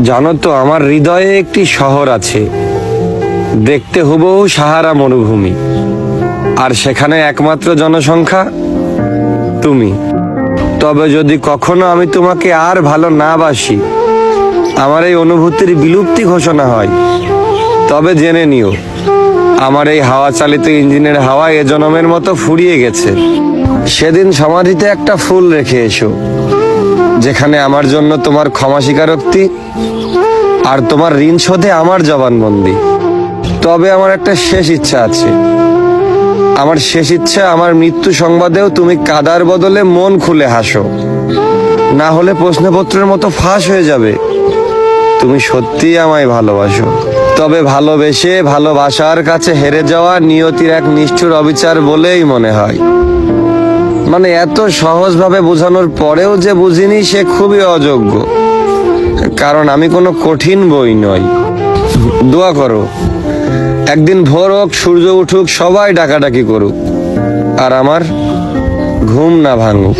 জানো তো, আমার হৃদয়ে একটি শহর আছে, দেখতে হুবহু সাহারা মরুভূমি, আর সেখানে একমাত্র জনসংখ্যা তুমি। তবে যদি কখনো আমি তোমাকে আর ভালো না বাসি, আমার এই অনুভূতির বিলুপ্তি ঘোষণা হয়, তবে জেনে নিও আমার এই হাওয়া চালিত ইঞ্জিনের হাওয়া এ জনমের মতো ফুরিয়ে গেছে। সেদিন সমাধিতে একটা ফুল রেখে এসো, যেখানে আমার জন্য তোমার ক্ষমা স্বীকারোক্তি আর তোমার ঋণ শোধে আমার জবানবন্দি। তবে আমার একটা শেষ ইচ্ছা আছে। আমার শেষ ইচ্ছা, আমার মৃত্যু সংবাদেও তুমি কাদার বদলে মন খুলে হাসো। না হলে প্রশ্নপত্রের মতো ফাঁস হয়ে যাবে তুমি সত্যিই আমায় ভালোবাসো। তবে ভালোবেসে ভালোবাসার কাছে হেরে যাওয়া নিয়তির এক নিষ্ঠুর অবিচার বলেই মনে হয়। মানে এত সহজভাবে বোঝানোর পরেও যে বুঝিনি, সে খুবই অযোগ্য। কারণ আমি কোনো কঠিন বই নই। দোয়া করো, একদিন ভোর হোক, সূর্য উঠুক, সবাই ডাকাডাকি করুক, আর আমার ঘুম না ভাঙুক।